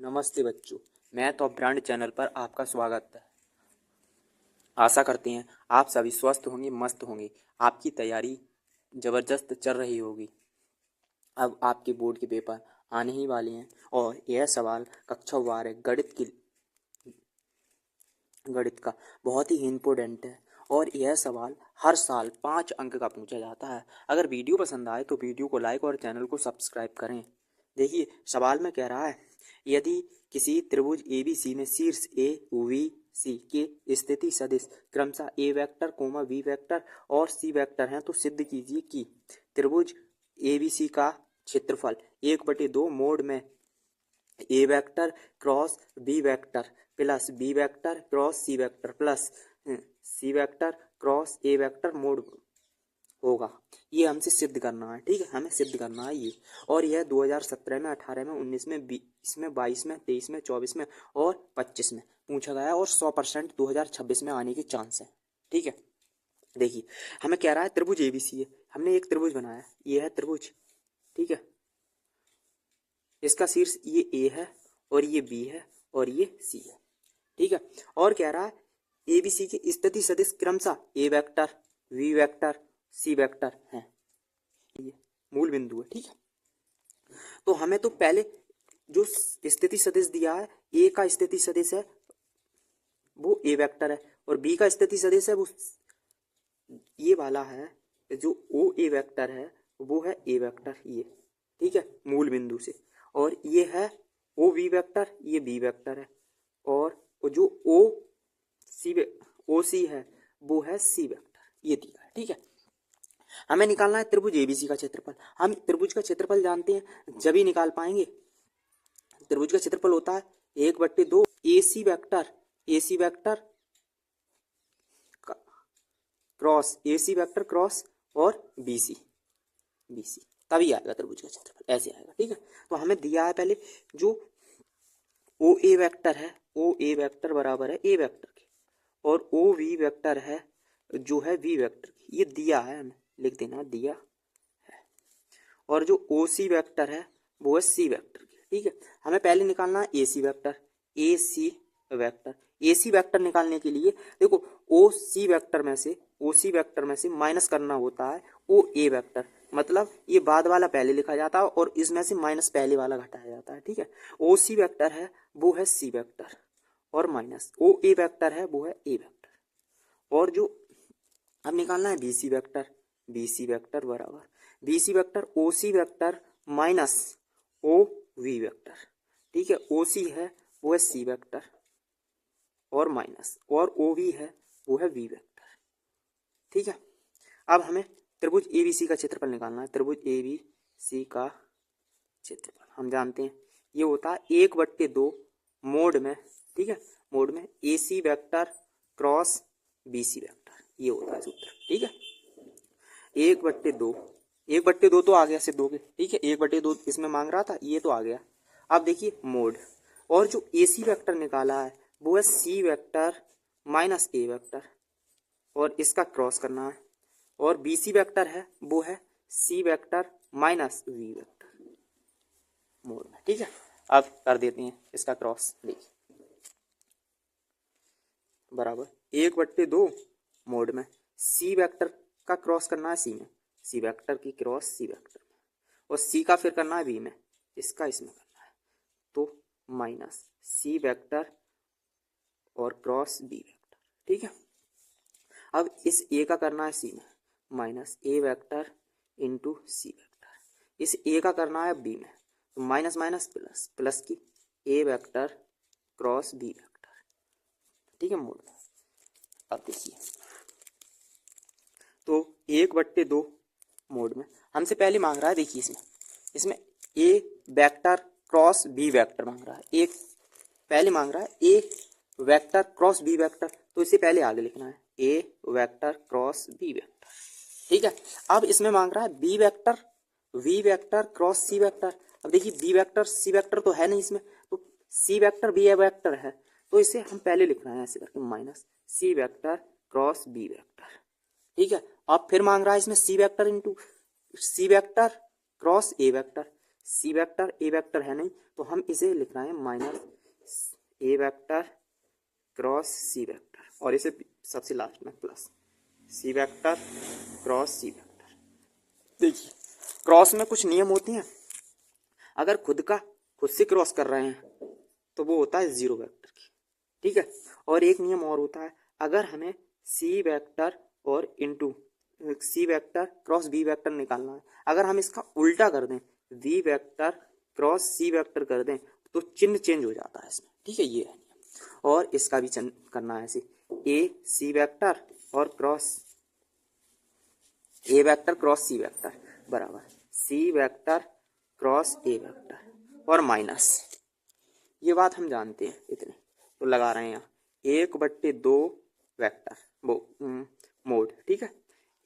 नमस्ते बच्चों, math of brand channel पर आपका स्वागत है। आशा करते हैं आप सभी स्वस्थ होंगे, मस्त होंगे। आपकी तैयारी ज़बरदस्त चल रही होगी। अब आपके बोर्ड के पेपर आने ही वाले हैं और यह सवाल कक्षा वार गणित का बहुत ही इम्पोर्टेंट है और यह सवाल हर साल 5 अंक का पूछा जाता है। अगर वीडियो पसंद आए तो वीडियो को लाइक और चैनल को सब्सक्राइब करें। देखिए सवाल में कह रहा है, यदि किसी त्रिभुज ABC में शीर्ष AVC के स्थिति सदिश क्रमशः A वेक्टर, B वेक्टर और C वेक्टर हैं तो सिद्ध कीजिए कि त्रिभुज ABC का क्षेत्रफल 1/2 मोड में A vector cross B vector plus B vector cross C vector plus C vector cross A vector mode होगा। ये हमसे सिद्ध करना है, ठीक है, हमें सिद्ध करना है ये। और यह 2017 में, 18 में, 19 में, 20 में, 22 में, 23 में, 24 में और 25 में पूछा गया है और 100% 2026 में आने के चांस है, ठीक है। देखिए हमें कह रहा है त्रिभुज ABC है, हमने एक त्रिभुज बनाया, ये है त्रिभुज, ठीक है। इसका शीर्ष ये A है और ये B है और ये C है, ठीक है। और कह रहा है ABC की स्थिति सदिश क्रमशः A vector, V vector, C vector हैं, ये मूल बिंदु है, ठीक है। तो हमें तो पहले जो स्थिति सदिश दिया है, A का स्थिति सदिश है वो A वेक्टर है और B का स्थिति सदिश है वो ये वाला है, जो OA वेक्टर है वो है A वेक्टर, ये, ठीक है, मूल बिंदु से। और ये है OB वेक्टर, ये B वेक्टर है और जो OC है वो है C वेक्टर, ये दिया है, ठीक है। हमें निकालना है त्रिभुज ABC का क्षेत्रफल। हम त्रिभुज का क्षेत्रफल जानते हैं, जब ही निकाल पाएंगे। त्रिभुज का क्षेत्रफल होता है 1/2 AC वेक्टर क्रॉस और BC तभी आएगा त्रिभुज का क्षेत्रफल, ऐसे आएगा, ठीक है। तो हमें दिया है पहले जो OA वेक्टर है, OA वेक्टर बराबर है A वेक्टर के और OV वेक्टर है जो है V वेक्टर की, ये दिया है, हमें लिख देना दिया है। और जो OC वेक्टर है वो है C वेक्टर की, ठीक है। हमें पहले निकालना है AC वेक्टर निकालने के लिए देखो OC वेक्टर में से माइनस करना होता है OA वेक्टर, मतलब ये बाद वाला पहले लिखा जाता है और इसमें से माइनस पहले वाला घटाया जाता है, ठीक है। OC वेक्टर है वो है C वेक्टर और माइनस OA वेक्टर है वो है A वेक्टर। और जो अब निकालना है BC वेक्टर बराबर BC vector OC vector minus OV vector, ठीक है। OC है वो है C वेक्टर और माइनस, और OV है वो है V वेक्टर, ठीक है। अब हमें त्रिभुज ABC का क्षेत्रफल निकालना है। त्रिभुज ABC का क्षेत्रफल हम जानते हैं ये होता है 1/2 मोड में, ठीक है, मोड में AC vector cross BC vector, ये होता है सूत्र, ठीक है। 1/2 तो आ गया सिद्ध हो गया, ठीक है। 1/2 इसमें मांग रहा था, ये तो आ गया। अब देखिए मोड, और जो AC वेक्टर निकाला है वो है C vector minus A vector और इसका क्रॉस करना है, और BC वेक्टर है वो है C vector minus V vector mode में, ठीक है। अब कर देते हैं इसका क्रॉस, देखिए बराबर 1/2 मोड में C वेक्टर का क्रॉस करना है C में, C वेक्टर की क्रॉस C वेक्टर में, और C का फिर करना है B में, इसका इसमें करना है, तो माइनस C वेक्टर और क्रॉस B वेक्टर, ठीक है। अब इस A का करना है C में, minus A vector into C vector, इस A का करना है B में, तो माइनस माइनस प्लस, प्लस की A vector cross B vector, ठीक है, मोड। अब देखिए तो 1/2 मोड में हमसे पहले मांग रहा है, देखिए इसमें A vector cross B vector मांग रहा है, एक पहले मांग रहा है A vector cross B vector, तो इससे पहले आगे लिखना है A vector cross B vector, ठीक है। अब इसमें मांग रहा है B vector V vector cross C vector. अब देखिए B वेक्टर C वेक्टर तो है नहीं इसमें, तो C वेक्टर B वेक्टर है, तो इसे हम पहले लिखना है ऐसे करके, minus C vector cross B vector, ठीक है। अब फिर मांग रहा है इसमें C vector into C vector cross A vector, c vector, a vector है नहीं तो हम इसे लिख रहे हैं minus a vector cross c vector, और इसे सबसे लास्ट में plus c vector cross c vector. देखिए क्रॉस में कुछ नियम होते हैं, अगर खुद से क्रॉस कर रहे हैं तो वो होता है जीरो वेक्टर की, ठीक है। और एक नियम और होता है, अगर हमें सी वेक्टर और into c vector cross b vector निकालना है, अगर हम इसका उल्टा कर दें v vector cross c vector कर दें तो चिन्ह चेंज हो जाता है इसमें, ठीक है। ये है नियम। और इसका भी करना है ऐसे, ए सी वेक्टर और cross a vector cross c vector बराबर c vector cross a vector और माइनस, ये बात हम जानते हैं इतने, तो लगा रहे हैं यहाँ 1/2 वेक्टर वो मोड, ठीक है।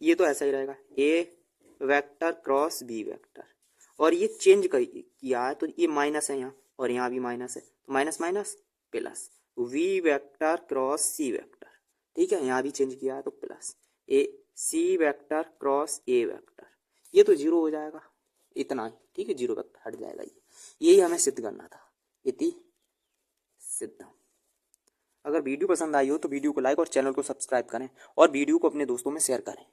ये तो ऐसा ही रहेगा ए वेक्टर क्रॉस बी वेक्टर, और ये चेंज किया है तो ये माइनस है यहाँ और यहाँ भी माइनस है, तो minus minus plus v vector cross c vector, ठीक है। यहाँ भी चेंज किया है तो plus a c vector cross a vector, ये तो जीरो हो जाएगा इतना ही, ठीक है। जीरो वेक्टर हट जाएगा, यही हमें सिद्ध करना था, इति सिद्धम। अगर वीडियो पसंद आई हो तो वीडियो को लाइक और चैनल को सब्सक्राइब करें और वीडियो को अपने दोस्तों में शेयर करें।